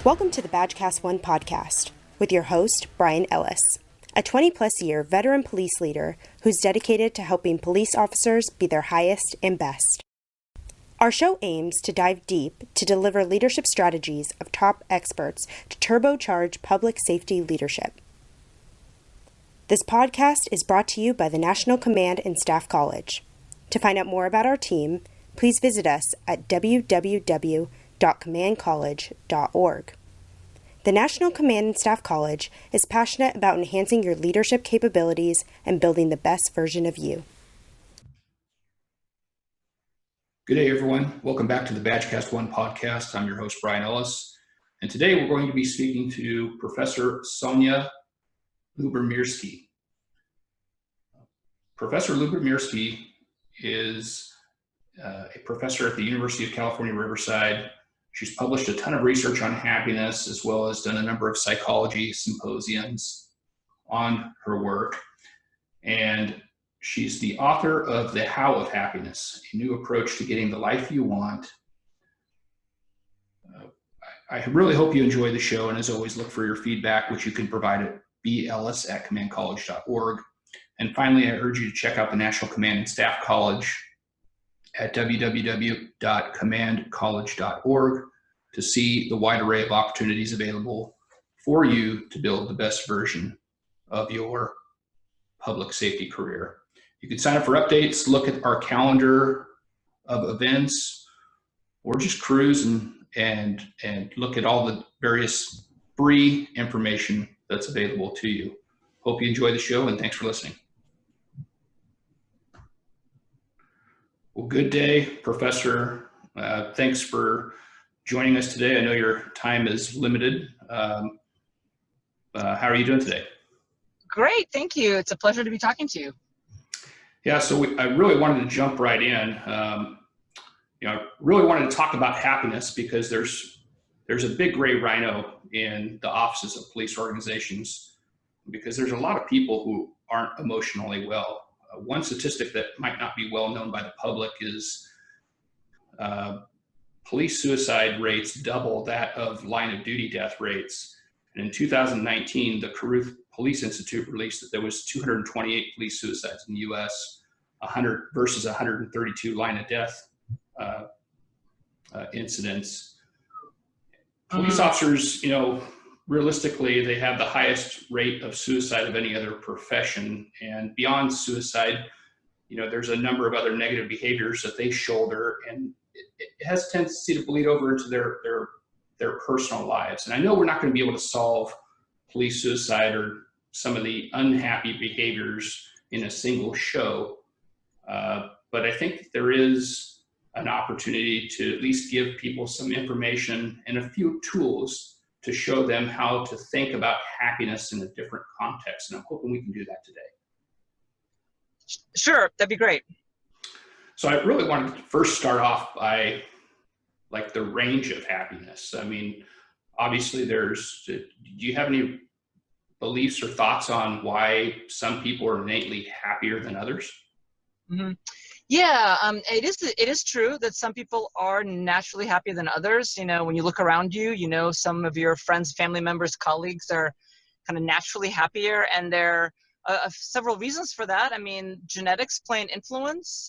Welcome to the Badgecast 1 podcast with your host, Brian Ellis, a 20-plus year veteran police leader who's dedicated to helping police officers be their highest and best. Our show aims to dive deep to deliver leadership strategies of top experts to turbocharge public safety leadership. This podcast is brought to you by the National Command and Staff College. To find out more about our team, please visit us at www.commandcollege.org. The National Command and Staff College is passionate about enhancing your leadership capabilities and building the best version of you. Good day, everyone. Welcome back to the Badgecast 1 podcast. I'm your host, Brian Ellis. And today we're going to be speaking to Professor Sonja Lyubomirsky. Professor Lyubomirsky is a professor at the University of California, Riverside. She's published a ton of research on happiness, as well as done a number of psychology symposiums on her work. And she's the author of The How of Happiness, a new approach to getting the life you want. I really hope you enjoy the show, and as always, look for your feedback, which you can provide at bellis@commandcollege.org. And finally, I urge you to check out the National Command and Staff College at www.commandcollege.org to see the wide array of opportunities available for you to build the best version of your public safety career. You can sign up for updates, look at our calendar of events, or just cruise and look at all the various free information that's available to you. Hope you enjoy the show, and thanks for listening. Well, good day, Professor. Thanks for joining us today. I know your time is limited. How are you doing today? Great, thank you. It's a pleasure to be talking to you. Yeah, so I really wanted to jump right in. I really wanted to talk about happiness because there's a big gray rhino in the offices of police organizations because there's a lot of people who aren't emotionally well. One statistic that might not be well known by the public is police suicide rates double that of line of duty death rates. And in 2019, the Caruth Police Institute released that there was 228 police suicides in the U.S., 100 versus 132 line of death incidents. Police officers, realistically, they have the highest rate of suicide of any other profession. And beyond suicide, there's a number of other negative behaviors that they shoulder, and it has a tendency to bleed over into their personal lives. And I know we're not going to be able to solve police suicide or some of the unhappy behaviors in a single show, but I think there is an opportunity to at least give people some information and a few tools to show them how to think about happiness in a different context. And I'm hoping we can do that today. Sure, that'd be great. So I really wanted to first start off by the range of happiness. I mean, obviously do you have any beliefs or thoughts on why some people are innately happier than others? Mm-hmm. Yeah, it is true that some people are naturally happier than others. When you look around you, some of your friends, family members, colleagues are kind of naturally happier, and there are several reasons for that. I mean, genetics play an influence.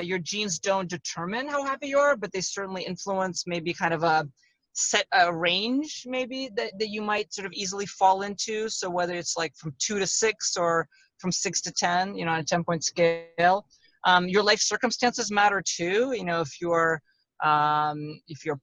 Your genes don't determine how happy you are, but they certainly influence maybe kind of a range maybe that you might sort of easily fall into. So whether it's like from 2 to 6 or from 6 to 10, on a 10-point scale. Your life circumstances matter too. If you're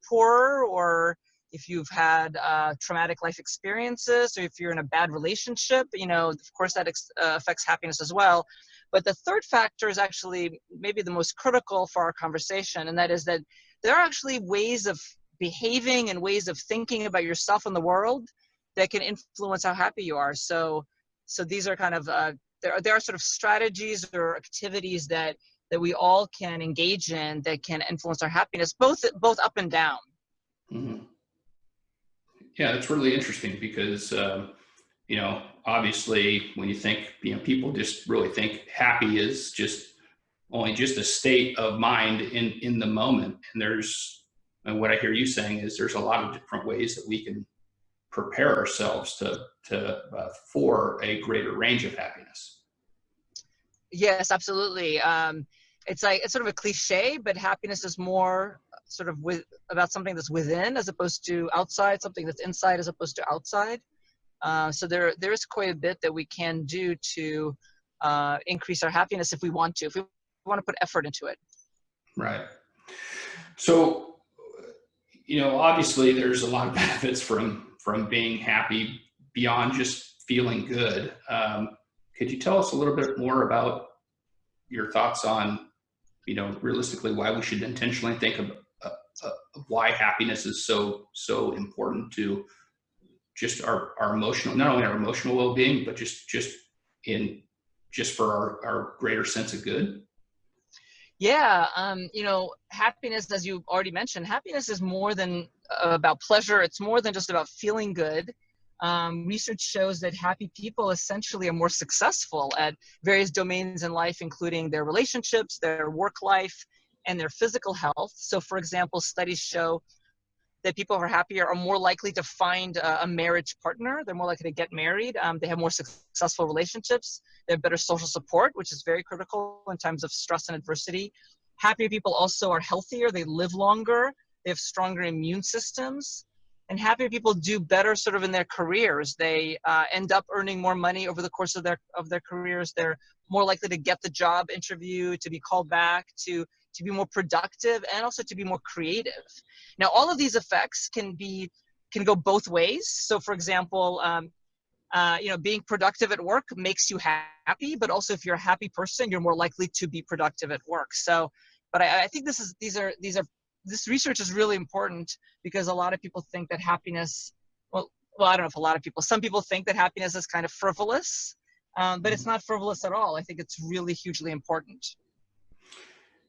poor, or if you've had traumatic life experiences, or if you're in a bad relationship, of course that affects happiness as well. But the third factor is actually maybe the most critical for our conversation, and that is that there are actually ways of behaving and ways of thinking about yourself and the world that can influence how happy you are. So these are kind of there are sort of strategies or activities that we all can engage in that can influence our happiness, both up and down. Mm-hmm. Yeah, that's really interesting because obviously when you think, people just really think happy is just a state of mind in the moment, and there's And what I hear you saying is there's a lot of different ways that we can prepare ourselves for a greater range of happiness. Yes, absolutely. It's sort of a cliche, but happiness is more sort of about something that's within as opposed to outside, something that's inside as opposed to outside. So there is quite a bit that we can do to increase our happiness if we want to, if we want to put effort into it. Right. So, obviously there's a lot of benefits from being happy beyond just feeling good. Could you tell us a little bit more about your thoughts on, realistically, why we should intentionally think of why happiness is so important to just our emotional, not only our emotional well-being, but just for our greater sense of good? Yeah, happiness, as you already mentioned, happiness is more than about pleasure. It's more than just about feeling good. Research shows that happy people essentially are more successful at various domains in life, including their relationships, their work life, and their physical health. So, for example, studies show that people who are happier are more likely to find a marriage partner. They're more likely to get married. They have more successful relationships. They have better social support, which is very critical in times of stress and adversity. Happier people also are healthier. They live longer. They have stronger immune systems. And happier people do better sort of in their careers. They end up earning more money over the course of their careers. They're more likely to get the job interview, to be called back, to be more productive, and also to be more creative. Now, all of these effects can go both ways. So, for example, being productive at work makes you happy, but also if you're a happy person, you're more likely to be productive at work. So, but I think this research is really important because a lot of people think that happiness, well, I don't know if a lot of people, some people think that happiness is kind of frivolous, but it's not frivolous at all. I think it's really hugely important.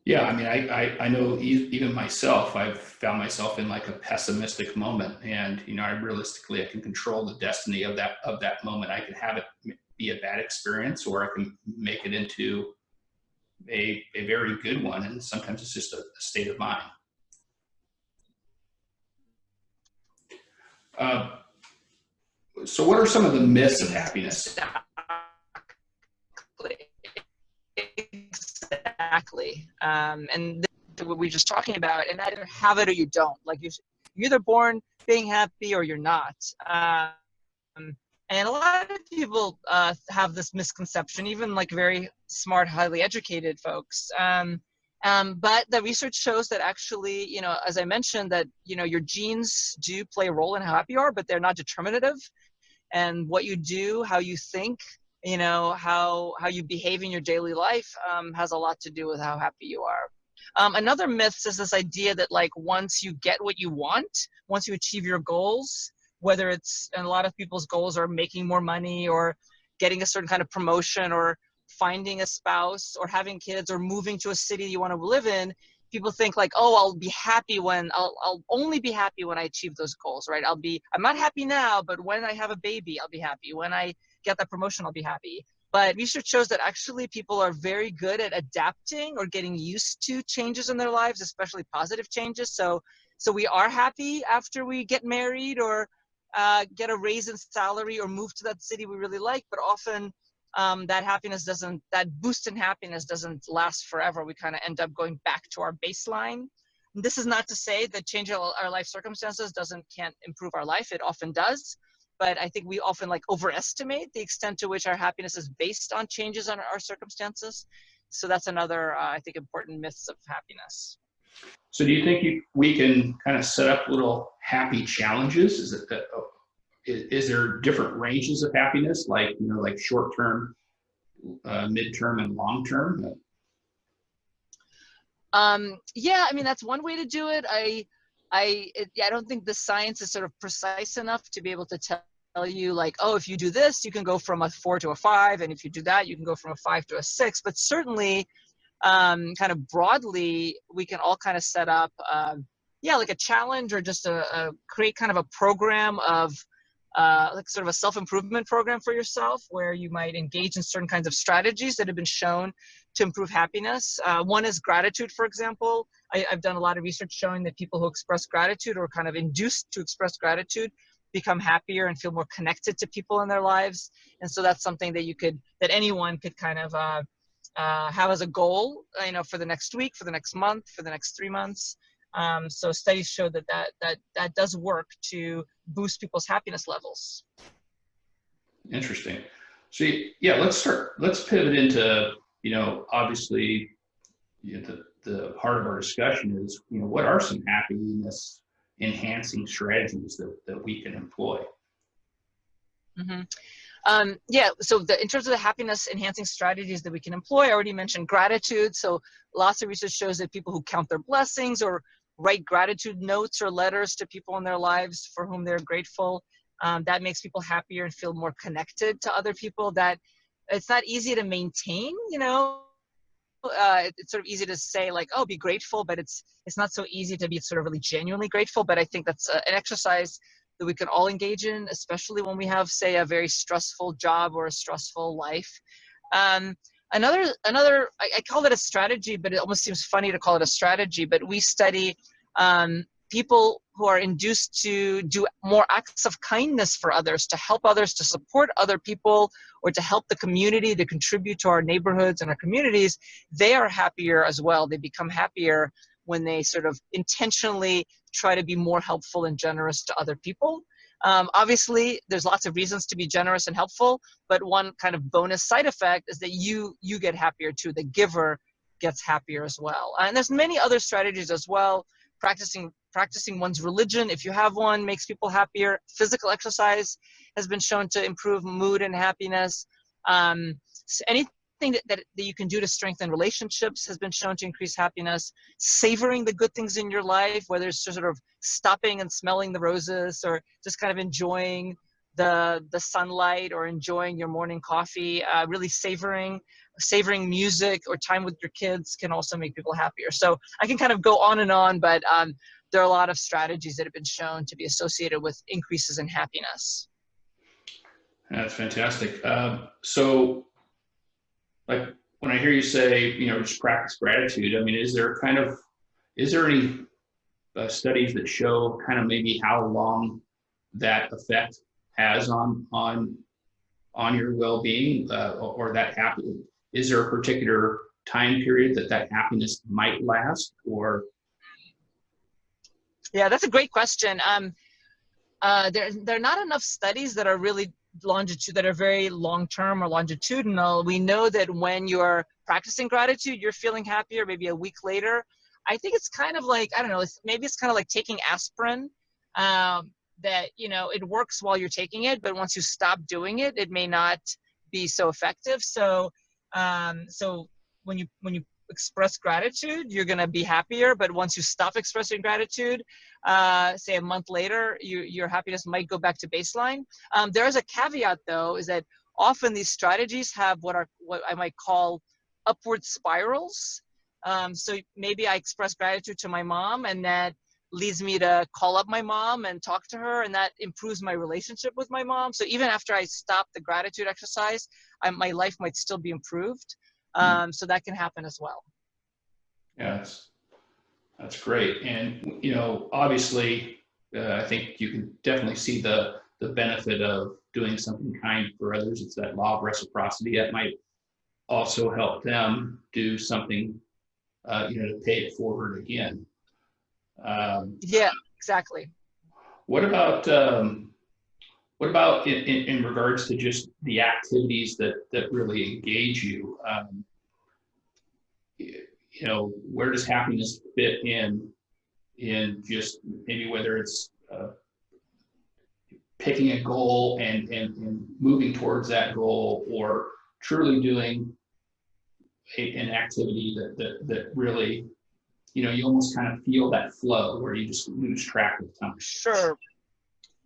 Yeah, I mean, I know even myself, I've found myself in like a pessimistic moment, and I realistically I can control the destiny of that moment. I can have it be a bad experience, or I can make it into a very good one, and sometimes it's just a state of mind. So, what are some of the myths of happiness? Exactly. And what we were just talking about, and either have it or you don't. Like you're either born being happy or you're not. And a lot of people have this misconception, even like very smart, highly educated folks. But the research shows that actually, as I mentioned, that, your genes do play a role in how happy you are, but they're not determinative. And what you do, how you think, how you behave in your daily life has a lot to do with how happy you are. Another myth is this idea that like once you get what you want, once you achieve your goals, whether it's, and a lot of people's goals are making more money or getting a certain kind of promotion or finding a spouse or having kids or moving to a city you want to live in, people think like, oh, I'll be happy when I'll only be happy when I achieve those goals, right? I'm not happy now, but when I have a baby, I'll be happy. When I get that promotion, I'll be happy. But research shows that actually people are very good at adapting or getting used to changes in their lives, especially positive changes. So we are happy after we get married or get a raise in salary or move to that city we really like, but often that boost in happiness doesn't last forever. We kind of end up going back to our baseline. And this is not to say that changing our life circumstances can't improve our life. It often does. But I think we often overestimate the extent to which our happiness is based on changes in our circumstances. So that's another, I think, important myths of happiness. So do you think we can kind of set up little happy challenges? Is there different ranges of happiness, like short term, midterm, and long term? Yeah, I mean that's one way to do it. I don't think the science is sort of precise enough to be able to tell you like, oh, if you do this, you can go from a 4 to a 5, and if you do that, you can go from a 5 to a 6. But certainly, kind of broadly, we can all kind of set up, like a challenge or just create kind of a program of like sort of a self-improvement program for yourself, where you might engage in certain kinds of strategies that have been shown to improve happiness. One is gratitude, for example. I've done a lot of research showing that people who express gratitude or kind of induced to express gratitude become happier and feel more connected to people in their lives. And so that's something that anyone could kind of have as a goal, for the next week, for the next month, for the next 3 months. So studies show that does work to boost people's happiness levels. Interesting. So yeah, let's pivot into, obviously, the part of our discussion is, what are some happiness enhancing strategies that we can employ? Mm-hmm. So in terms of the happiness enhancing strategies that we can employ, I already mentioned gratitude. So lots of research shows that people who count their blessings or write gratitude notes or letters to people in their lives for whom they're grateful, that makes people happier and feel more connected to other people. That it's not easy to maintain, it's sort of easy to say like, oh, be grateful, but it's not so easy to be sort of really genuinely grateful. But I think that's an exercise that we can all engage in, especially when we have, say, a very stressful job or a stressful life. Another, I call it a strategy, but it almost seems funny to call it a strategy, but we study people who are induced to do more acts of kindness for others, to help others, to support other people, or to help the community, to contribute to our neighborhoods and our communities. They are happier as well. They become happier when they sort of intentionally try to be more helpful and generous to other people. Obviously, there's lots of reasons to be generous and helpful, but one kind of bonus side effect is that you get happier too. The giver gets happier as well. And there's many other strategies as well. Practicing one's religion, if you have one, makes people happier. Physical exercise has been shown to improve mood and happiness. So anything that you can do to strengthen relationships has been shown to increase happiness. Savoring the good things in your life, whether it's just sort of stopping and smelling the roses or just kind of enjoying the sunlight or enjoying your morning coffee, really savoring music or time with your kids can also make people happier. So I can kind of go on and on, but there are a lot of strategies that have been shown to be associated with increases in happiness. That's fantastic. So like when I hear you say, just practice gratitude, I mean, is there any studies that show kind of maybe how long that effect has on your well-being, or that happiness? Is there a particular time period that happiness might last, or? Yeah, that's a great question. There are not enough studies that are really that are very long-term or longitudinal. We know that when you're practicing gratitude, you're feeling happier maybe a week later. I think it's kind of like, I don't know, maybe it's kind of like taking aspirin, that, it works while you're taking it, but once you stop doing it, it may not be so effective. So when you express gratitude, you're going to be happier. But once you stop expressing gratitude, say a month later, your happiness might go back to baseline. There is a caveat, though, is that often these strategies have what I might call upward spirals. So maybe I express gratitude to my mom, and that leads me to call up my mom and talk to her, and that improves my relationship with my mom. So even after I stop the gratitude exercise, my life might still be improved. So that can happen as well. Yeah, that's great. And, obviously, I think you can definitely see the benefit of doing something kind for others. It's that law of reciprocity that might also help them do something, to pay it forward again. Yeah, exactly. What about in regards to just the activities that really engage you? Where does happiness fit in just maybe whether it's picking a goal and moving towards that goal, or truly doing an activity that really, you almost kind of feel that flow where you just lose track of time? Sure.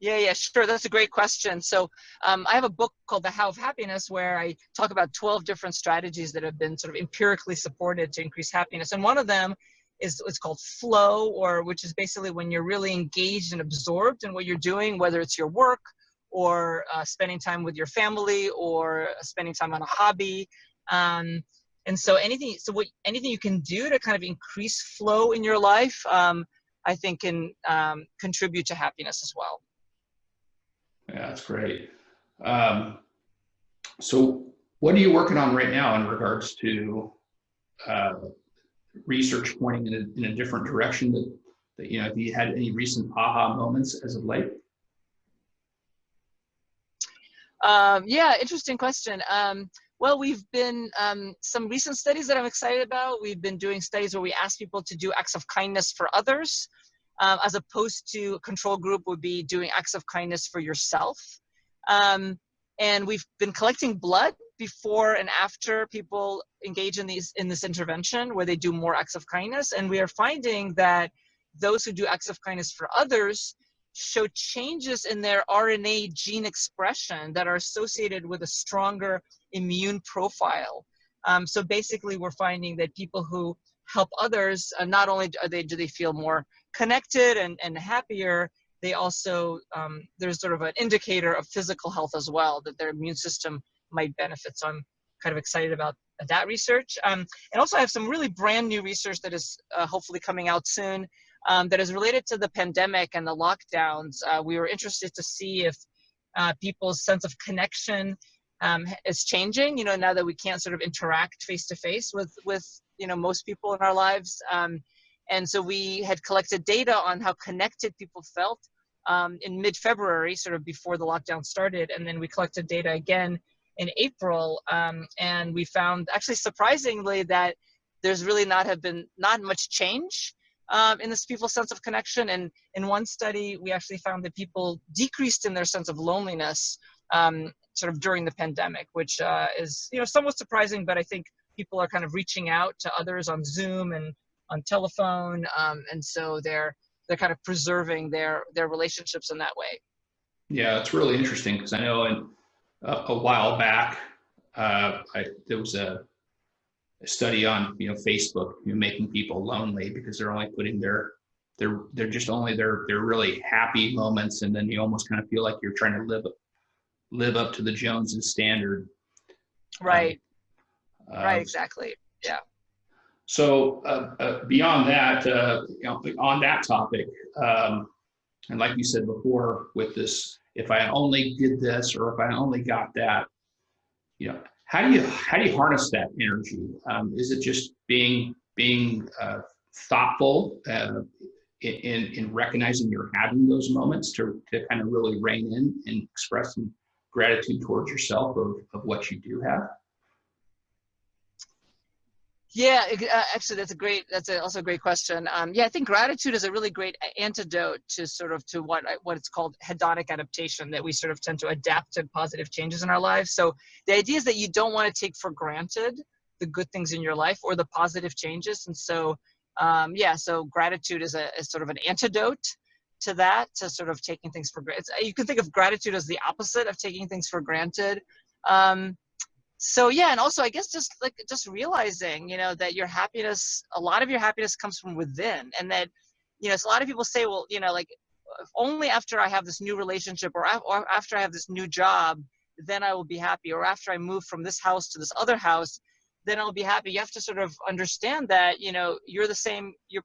Yeah, sure. That's a great question. So I have a book called The How of Happiness, where I talk about 12 different strategies that have been sort of empirically supported to increase happiness. And one of them is it's called flow, which is basically when you're really engaged and absorbed in what you're doing, whether it's your work or spending time with your family or spending time on a hobby. And so anything you can do to kind of increase flow in your life, I think can contribute to happiness as well. Yeah, that's great. So what are you working on right now in regards to research pointing in a different direction that, you know, have you had any recent aha moments as of late? Yeah, interesting question. Well, we've been, some recent studies that I'm excited about. We've been doing studies where we ask people to do acts of kindness for others, as opposed to a control group would be doing acts of kindness for yourself. And we've been collecting blood before and after people engage in this intervention where they do more acts of kindness. And we are finding that those who do acts of kindness for others show changes in their RNA gene expression that are associated with a stronger immune profile. So basically, we're finding that people who help others, not only do they feel more connected and happier, they also, there's sort of an indicator of physical health as well, that their immune system might benefit. So I'm kind of excited about that research. And also I have some really brand new research that is hopefully coming out soon, that is related to the pandemic and the lockdowns. We were interested to see if people's sense of connection is changing, you know, now that we can't sort of interact face to face with, you know, most people in our lives. And so we had collected data on how connected people felt in mid-February, sort of before the lockdown started. And then we collected data again in April. And we found, actually surprisingly, that there's really not much change in this people's sense of connection. And in one study, we actually found that people decreased in their sense of loneliness sort of during the pandemic, which is, you know, somewhat surprising, but I think people are kind of reaching out to others on Zoom and on telephone. And so they're kind of preserving their relationships in that way. Yeah, it's really interesting because I know in a while back, there was a study on, you know, Facebook, you know, making people lonely because they're only putting their really happy moments, and then you almost kind of feel like you're trying to live up to the Joneses standard. Right. Right. Exactly. Yeah. So beyond that, you know, on that topic, and like you said before, with this, if I only did this or if I only got that, you know, how do you harness that energy? Is it just being thoughtful in recognizing you're having those moments to kind of really rein in and express some gratitude towards yourself of what you do have? Yeah, actually, that's also a great question. Yeah, I think gratitude is a really great antidote to what it's called hedonic adaptation, that we sort of tend to adapt to positive changes in our lives. So the idea is that you don't want to take for granted the good things in your life or the positive changes. And so, yeah, so gratitude is sort of an antidote to that, to sort of taking things for granted. You can think of gratitude as the opposite of taking things for granted. So yeah, and also I guess just realizing, you know, that a lot of your happiness comes from within, and that, you know, so a lot of people say, well, you know, like only after I have this new relationship or after I have this new job, then I will be happy, or after I move from this house to this other house, then I'll be happy. You have to sort of understand that, you know, you're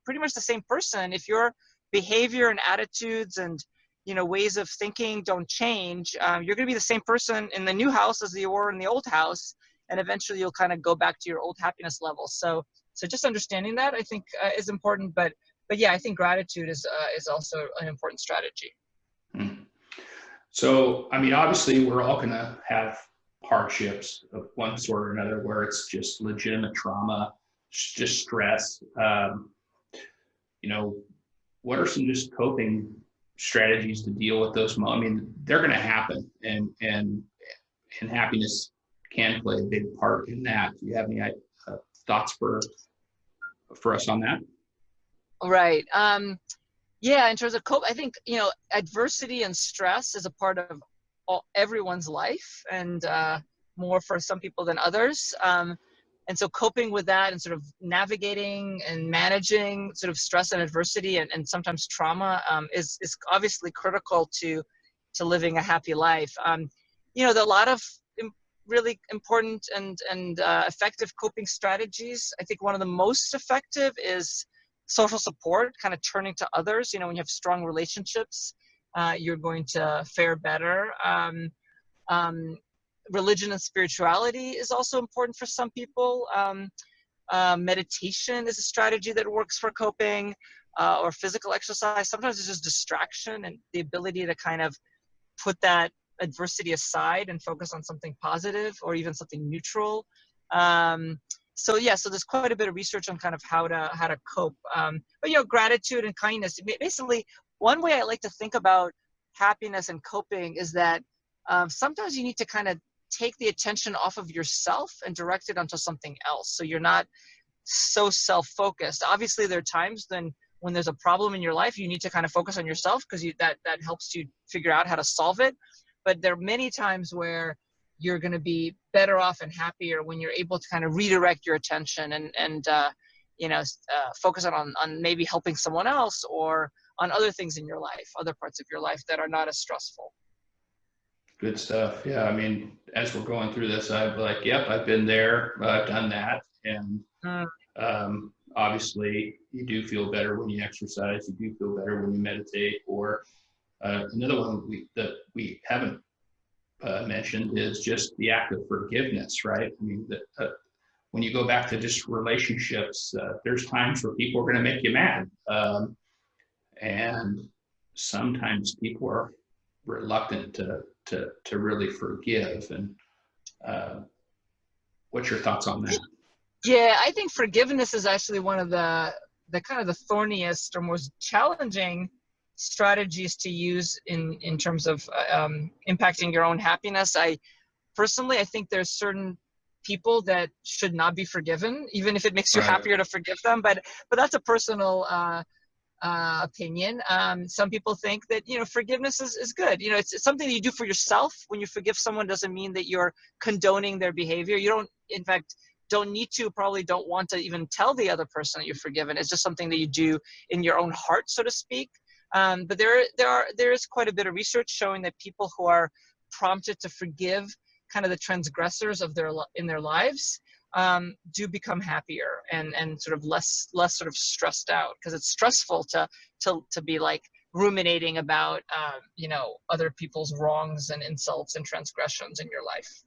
pretty much the same person. If your behavior and attitudes and, you know, ways of thinking don't change, you're going to be the same person in the new house as you were in the old house, and eventually you'll kind of go back to your old happiness level. So just understanding that, I think, is important. But yeah, I think gratitude is also an important strategy. Hmm. So, I mean, obviously, we're all going to have hardships of one sort or another, where it's just legitimate trauma, just stress. You know, what are some just coping strategies to deal with those moments? I mean, they're going to happen, and happiness can play a big part in that. Do you have any thoughts for us on that? Right. Yeah, in terms of I think, you know, adversity and stress is a part of everyone's life, and more for some people than others. And so coping with that and sort of navigating and managing sort of stress and adversity and sometimes trauma is obviously critical to living a happy life. You know, a lot of really important and effective coping strategies. I think one of the most effective is social support, kind of turning to others. When you have strong relationships, you're going to fare better. Religion and spirituality is also important for some people. Meditation is a strategy that works for coping, or physical exercise. Sometimes it's just distraction and the ability to kind of put that adversity aside and focus on something positive or even something neutral. So there's quite a bit of research on kind of how to cope. But gratitude and kindness. Basically, one way I like to think about happiness and coping is that sometimes you need to kind of take the attention off of yourself and direct it onto something else. So you're not so self-focused. Obviously, there are times when there's a problem in your life, you need to kind of focus on yourself because that helps you figure out how to solve it. But there are many times where you're going to be better off and happier when you're able to kind of redirect your attention and focus on maybe helping someone else or on other things in your life, other parts of your life that are not as stressful. Good stuff. Yeah, I mean, as we're going through this, I'm like, yep, I've been there, I've done that, and obviously, you do feel better when you exercise. You do feel better when you meditate. Or another one that we haven't mentioned is just the act of forgiveness, right? I mean, when you go back to just relationships, there's times where people are going to make you mad, and sometimes people are reluctant to really forgive. And what's your thoughts on that? Yeah, I think forgiveness is actually one of the kind of the thorniest or most challenging strategies to use in terms of impacting your own happiness. I think there's certain people that should not be forgiven, even if it makes you happier to forgive them. But that's a personal opinion. Some people think that forgiveness is good. It's something that you do for yourself. When you forgive someone, doesn't mean that you're condoning their behavior. You don't, in fact, don't need to, probably don't want to even tell the other person that you're forgiven. It's just something that you do in your own heart, so to speak. But there is quite a bit of research showing that people who are prompted to forgive kind of the transgressors in their lives do become happier and sort of less sort of stressed out, because it's stressful to be like ruminating about other people's wrongs and insults and transgressions in your life.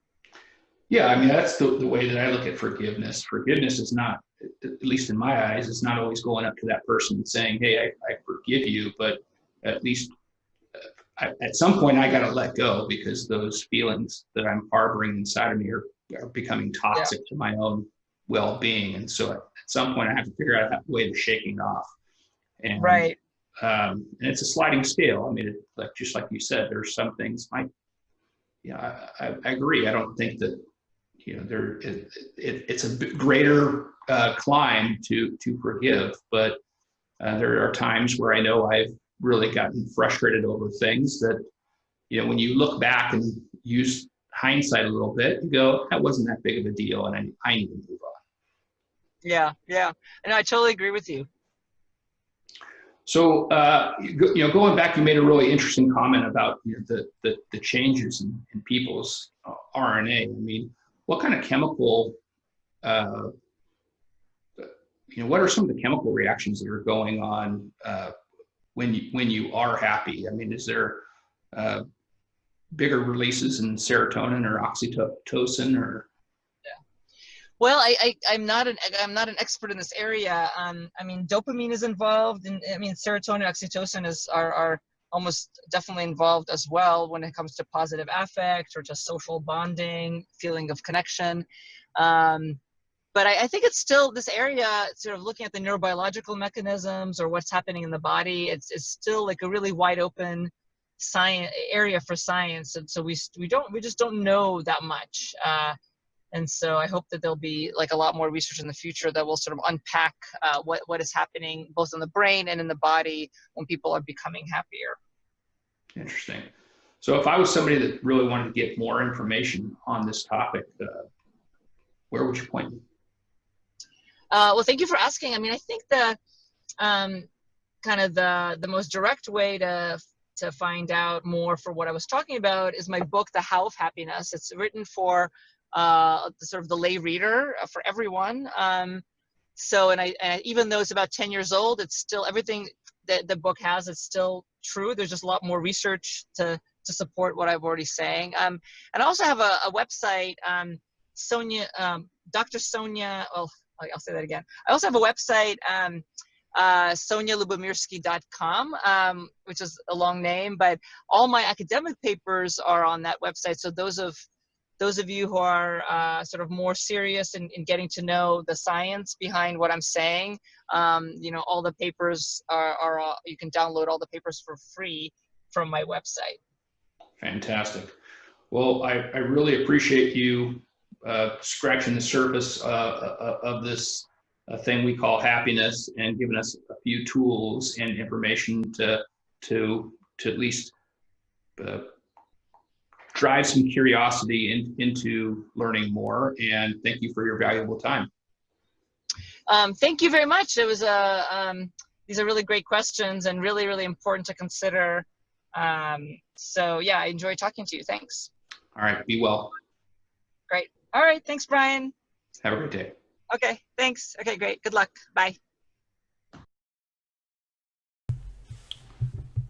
Yeah, I mean, that's the way that I look at forgiveness. Forgiveness is not, at least in my eyes, it's not always going up to that person and saying, hey, I forgive you, but at least at some point I got to let go, because those feelings that I'm harboring inside of me are becoming toxic to my own well-being. And so at some point I have to figure out a way of shaking it off. And, and it's a sliding scale. I mean, just like you said, there's some things I agree. I don't think that, it's a greater climb to forgive, but there are times where I know I've really gotten frustrated over things that, when you look back and use hindsight a little bit, you go, that wasn't that big of a deal, and I need to move on. Yeah, and I totally agree with you. So, going back, you made a really interesting comment about the changes in people's RNA. I mean, what kind of chemical, what are some of the chemical reactions that are going on when you are happy? I mean, is there bigger releases in serotonin or oxytocin or? Well, I'm not an expert in this area. I mean, dopamine is involved, and I mean, serotonin, oxytocin are almost definitely involved as well when it comes to positive affect or just social bonding, feeling of connection. But I think it's still this area, sort of looking at the neurobiological mechanisms or what's happening in the body. It's still like a really wide open science area for science, and so we just don't know that much. And so I hope that there'll be like a lot more research in the future that will sort of unpack what is happening both in the brain and in the body when people are becoming happier. Interesting. So if I was somebody that really wanted to get more information on this topic, where would you point me? Well, thank you for asking. I mean, I think the kind of the most direct way to to find out more for what I was talking about is my book, The How of Happiness. It's written for sort of the lay reader, for everyone. And even though it's about 10 years old, it's still everything that the book has is still true. There's just a lot more research to support what I've already saying. And I also have a website, Sonja, Dr. Sonja. Well, I'll say that again. I also have a website, Lyubomirsky.com, which is a long name, but all my academic papers are on that website. So those of you who are sort of more serious in getting to know the science behind what I'm saying, all the papers are you can download all the papers for free from my website. Fantastic. Well, I really appreciate you scratching the surface of this thing we call happiness and giving us a few tools and information to at least drive some curiosity into learning more. And thank you for your valuable time. Thank you very much. It was these are really great questions and really, really important to consider. So yeah, I enjoyed talking to you. Thanks. All right. Be well. Great. All right. Thanks, Brian. Have a great day. Okay. Thanks. Okay, great. Good luck. Bye.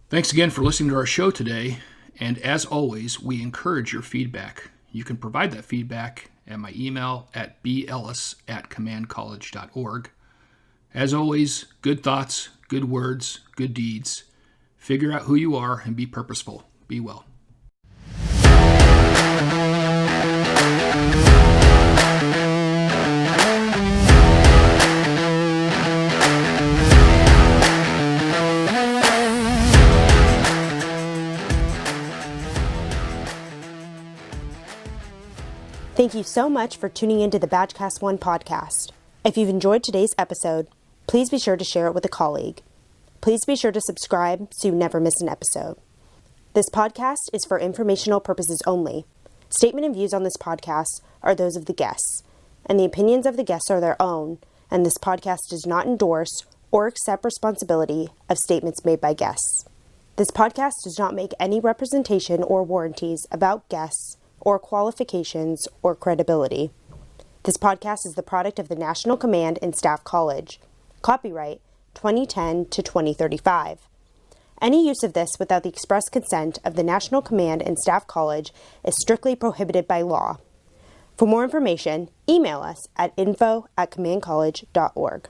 Thanks again for listening to our show today. And as always, we encourage your feedback. You can provide that feedback at my email at bellis@commandcollege.org. As always, good thoughts, good words, good deeds. Figure out who you are and be purposeful. Be well. Thank you so much for tuning into the Badgecast 1 podcast. If you've enjoyed today's episode, please be sure to share it with a colleague. Please be sure to subscribe so you never miss an episode. This podcast is for informational purposes only. Statement and views on this podcast are those of the guests, and the opinions of the guests are their own, and this podcast does not endorse or accept responsibility of statements made by guests. This podcast does not make any representation or warranties about guests or qualifications or credibility. This podcast is the product of the National Command and Staff College. Copyright 2010 to 2035. Any use of this without the express consent of the National Command and Staff College is strictly prohibited by law. For more information, email us at info@commandcollege.org.